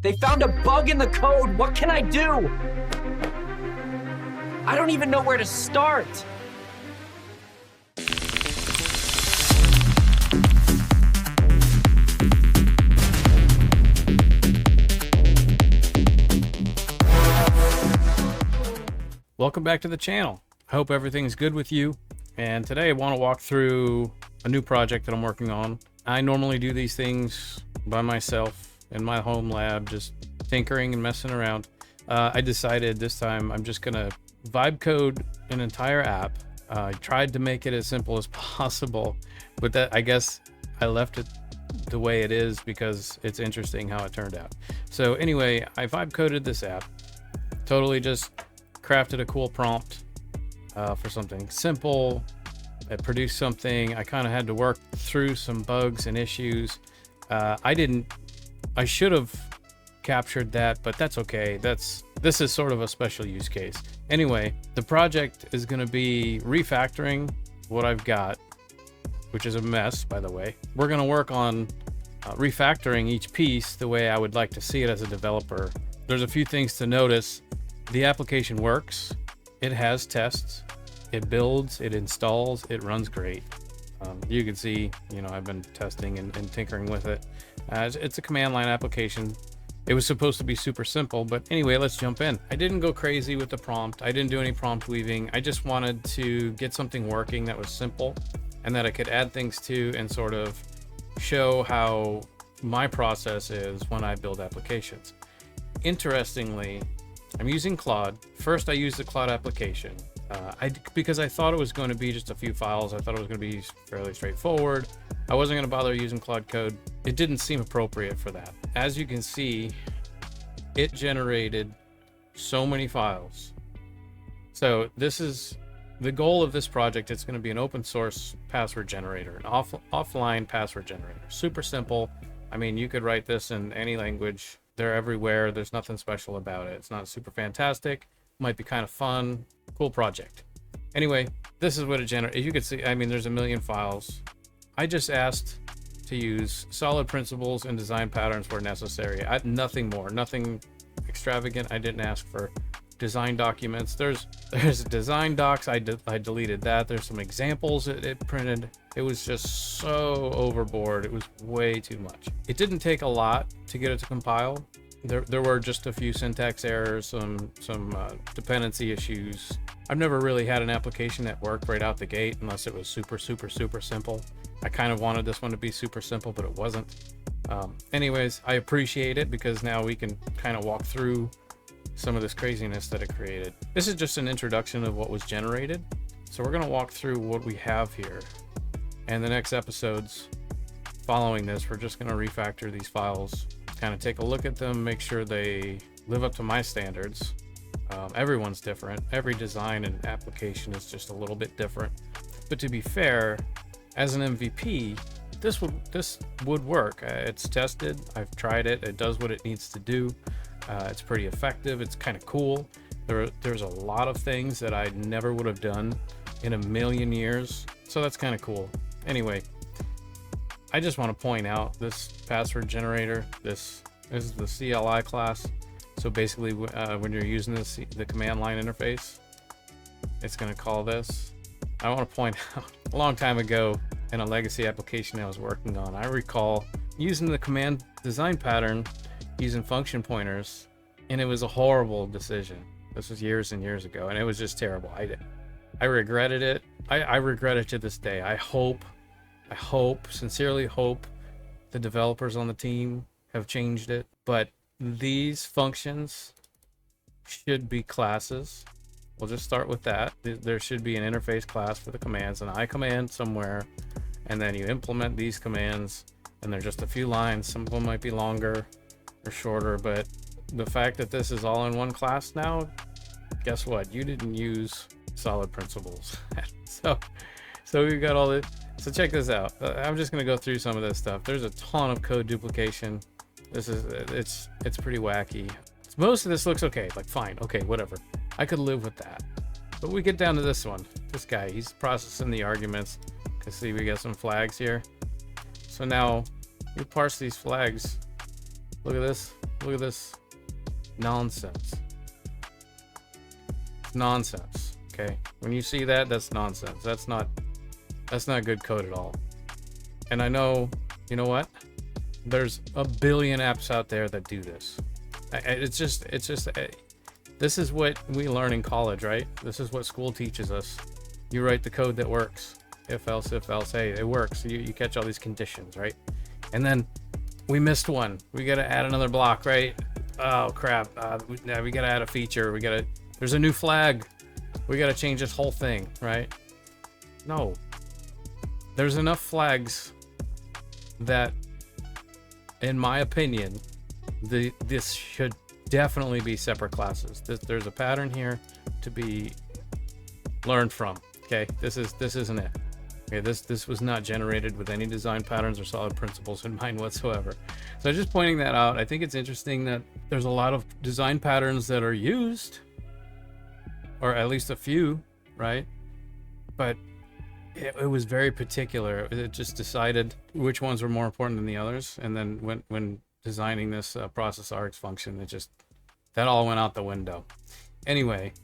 They found a bug in the code. What can I do? I don't even know where to start. Welcome back to the channel. I hope everything's good with you. And today I want to walk through a new project that I'm working on. I normally do these things by myself in my home lab, just tinkering and messing around. I decided this time I'm just gonna vibe code an entire app. I tried to make it as simple as possible, but that, I guess I left it the way it is because it's interesting how it turned out. So anyway, I vibe coded this app. Totally just crafted a cool prompt for something simple. It produced something. I kind of had to work through some bugs and issues. I should have captured that, but that's okay. This is sort of a special use case. Anyway, the project is going to be refactoring what I've got, which is a mess, by the way. We're going to work on refactoring each piece the way I would like to see it as a developer. There's a few things to notice. The application works. It has tests. It builds, it installs, it runs great. You can see, I've been testing and tinkering with it. It's a command line application. It was supposed to be super simple, but anyway, let's jump in. I didn't go crazy with the prompt. I didn't do any prompt weaving. I just wanted to get something working that was simple and that I could add things to and sort of show how my process is when I build applications. Interestingly, I'm using Claude. First, I used the Claude application because I thought it was going to be just a few files. I thought it was going to be fairly straightforward. I wasn't going to bother using Claude Code. It didn't seem appropriate for that. As you can see, it generated so many files. So this is the goal of this project. It's going to be an open source password generator, an offline password generator. Super simple. I mean, you could write this in any language. They're everywhere. There's nothing special about it. It's not super fantastic. Might be kind of fun. Cool project. Anyway, this is what it generates. You can see, I mean, there's a million files. I just asked to use solid principles and design patterns where necessary. Nothing more, nothing extravagant. I didn't ask for design documents. There's design docs. I deleted that. There's some examples it printed. It was just so overboard. It was way too much. It didn't take a lot to get it to compile. There were just a few syntax errors, some dependency issues. I've never really had an application that worked right out the gate unless it was super simple. I kind of wanted this one to be super simple, but it wasn't. Anyways, I appreciate it because now we can kind of walk through some of this craziness that it created. This is just an introduction of what was generated. So we're going to walk through what we have here. And the next episodes following this, we're just going to refactor these files, kind of take a look at them, make sure they live up to my standards. Everyone's different. Every design and application is just a little bit different. But to be fair, as an MVP, this would work. It's tested. I've tried it. It does what it needs to do. It's pretty effective. It's kind of cool. There's a lot of things that I never would have done in a million years. So that's kind of cool. Anyway, I just want to point out this password generator. This is the CLI class. So basically, when you're using the command line interface, it's going to call this. I want to point out, a long time ago in a legacy application I was working on, I recall using the command design pattern using function pointers, and it was a horrible decision. This was years and years ago, and it was just terrible. I regretted it. I regret it to this day. I sincerely hope the developers on the team have changed it, but these functions should be classes. We'll just start with that. There should be an interface class for the commands, an I command somewhere, and then you implement these commands, and they're just a few lines. Some of them might be longer or shorter, but the fact that this is all in one class now, guess what? You didn't use solid principles. So we've got all this. So check this out. I'm just going to go through some of this stuff. There's a ton of code duplication. It's pretty wacky. Most of this looks okay, like fine, okay, whatever. I could live with that. But we get down to this one. This guy, he's processing the arguments. Can see we got some flags here. So now we parse these flags. Look at this. Look at this nonsense. Nonsense. Okay, when you see that, that's nonsense. That's not good code at all. And I know, you know what? There's a billion apps out there that do this. It's just this is what we learn in college, right? This is what school teaches us. You write the code that works. If else, hey, it works. You catch all these conditions, right? And then we missed one. We got to add another block, right? Oh crap! We got to add a feature. There's a new flag. We got to change this whole thing, right? No. There's enough flags that, in my opinion, this should definitely be separate classes. There's a pattern here to be learned from. Okay, this isn't it. Okay, this was not generated with any design patterns or solid principles in mind whatsoever. So just pointing that out, I think it's interesting that there's a lot of design patterns that are used, or at least a few, right? But it was very particular. It just decided which ones were more important than the others, and then when designing this process args function, that all went out the window. Anyway,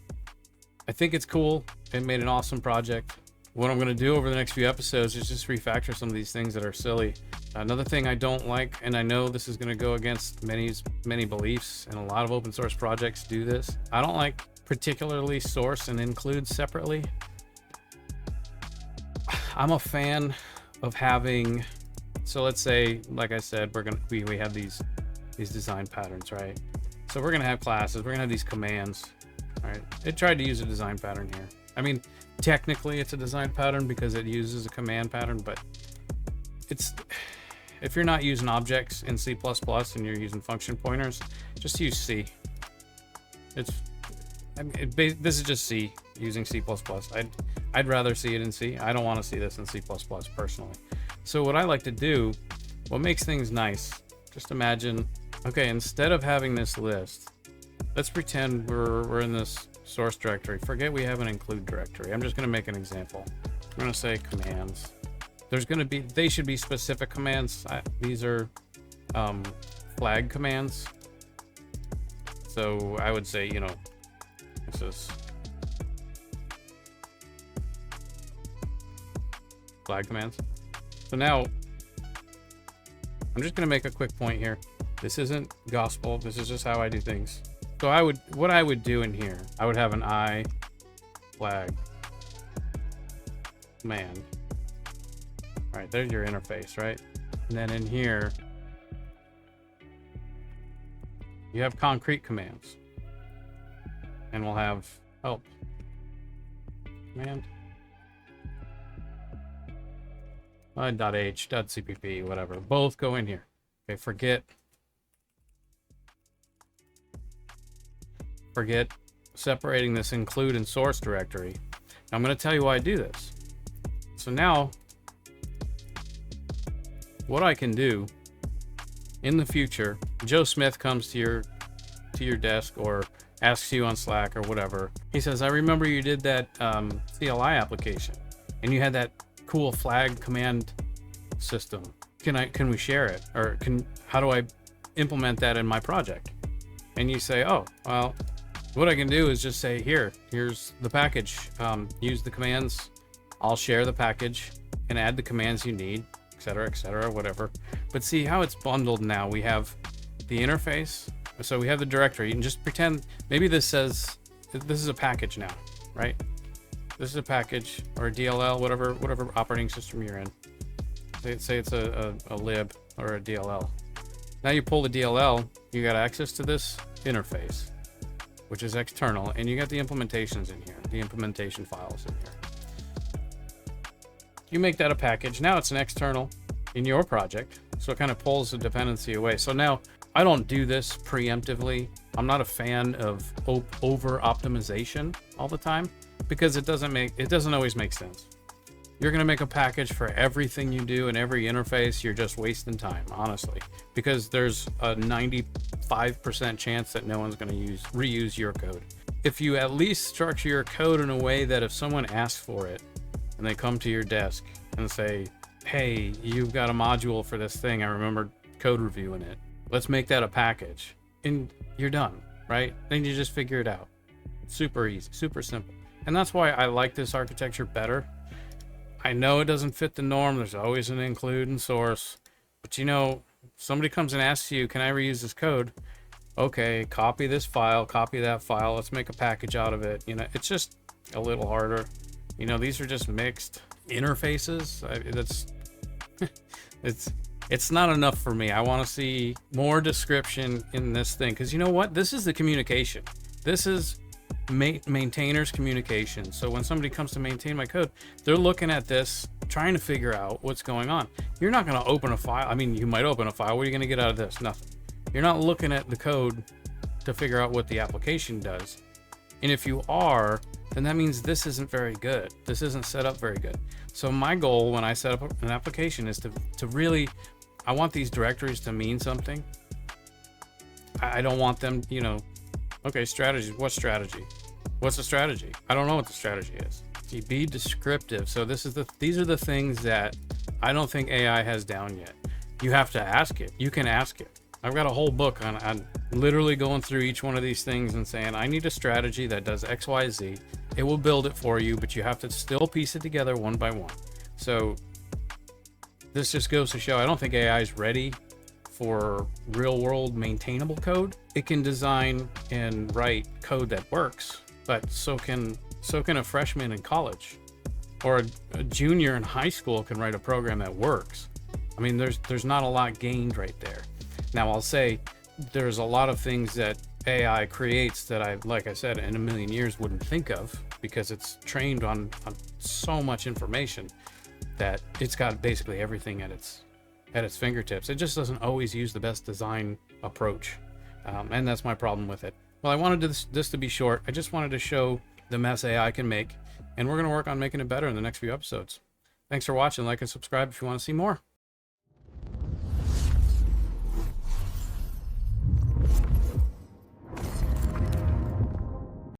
I think it's cool. It made an awesome project. What I'm going to do over the next few episodes is just refactor some of these things that are silly. Another thing I don't like, and I know this is going to go against many beliefs, and a lot of open source projects do this. I don't like particularly source and include separately. I'm a fan of having, so let's say, like I said, we have these design patterns, right? So we're gonna have classes, we're gonna have these commands. All right, it tried to use a design pattern here. I mean, technically it's a design pattern because it uses a command pattern, but if you're not using objects in C++ and you're using function pointers, just use C. This is just C using C++. I'd rather see it in C. I don't want to see this in C++ personally. So what I like to do, what makes things nice, just imagine, okay, instead of having this list, let's pretend we're in this source directory. Forget we have an include directory. I'm just going to make an example. I'm going to say commands. They should be specific commands. These are flag commands. So I would say, this is flag commands. So now I'm just going to make a quick point here. This isn't gospel. This is just how I do things. So what I would do in here, I would have an I flag command. All right, there's your interface, right? And then in here, you have concrete commands. And we'll have help command. .h, .cpp, whatever. Both go in here. Okay, forget separating this include and source directory. Now, I'm going to tell you why I do this. So now, what I can do in the future, Joe Smith comes to your desk or asks you on Slack or whatever. He says, I remember you did that CLI application and you had that cool flag command system. Can we share it? Or how do I implement that in my project? And you say, oh, well, what I can do is just say, here's the package. Use the commands. I'll share the package and add the commands you need, etc., whatever. But see how it's bundled now. We have the interface. So we have the directory. You can just pretend maybe this says this is a package now, right? This is a package or a DLL, whatever operating system you're in. Say it's a lib or a DLL. Now you pull the DLL, you got access to this interface, which is external, and you got the implementations in here, the implementation files in here. You make that a package. Now it's an external in your project, so it kind of pulls the dependency away. So now I don't do this preemptively. I'm not a fan of over optimization all the time because it doesn't always make sense. You're going to make a package for everything you do and every interface. You're just wasting time, honestly, because there's a 95% chance that no one's going to reuse your code. If you at least structure your code in a way that if someone asks for it and they come to your desk and say, hey, you've got a module for this thing, I remember code reviewing it, let's make that a package. and you're done, right? Then you just figure it out. Super easy, super simple. And that's why I like this architecture better. I know it doesn't fit the norm. There's always an include and source, but you know, somebody comes and asks you, can I reuse this code? Okay, copy this file, copy that file. Let's make a package out of it. You know, it's just a little harder. You know, these are just mixed interfaces. It's not enough for me. I want to see more description in this thing, because you know what? This is the communication. This is maintainers communication. So when somebody comes to maintain my code, they're looking at this, trying to figure out what's going on. You're not going to open a file. I mean, you might open a file. What are you going to get out of this? Nothing. You're not looking at the code to figure out what the application does. And if you are, then that means this isn't very good. This isn't set up very good. So my goal when I set up an application is to really, I want these directories to mean something. I don't want them, you know, okay, strategy. What strategy? What's the strategy? I don't know what the strategy is. See, be descriptive. So these are the things that I don't think AI has down yet. You have to ask it. You can ask it. I've got a whole book on literally going through each one of these things and saying, I need a strategy that does X, Y, Z. It will build it for you, but you have to still piece it together one by one. So this just goes to show, I don't think AI is ready for real world maintainable code. It can design and write code that works, but so can a freshman in college, or a junior in high school can write a program that works. I mean, there's not a lot gained right there. Now I'll say there's a lot of things that AI creates that I, like I said, in a million years wouldn't think of, because it's trained on so much information that it's got basically everything at its fingertips. It just doesn't always use the best design approach. And that's my problem with it. Well, I wanted this to be short. I just wanted to show the mess AI can make, and we're going to work on making it better in the next few episodes. Thanks for watching. Like and subscribe if you want to see more.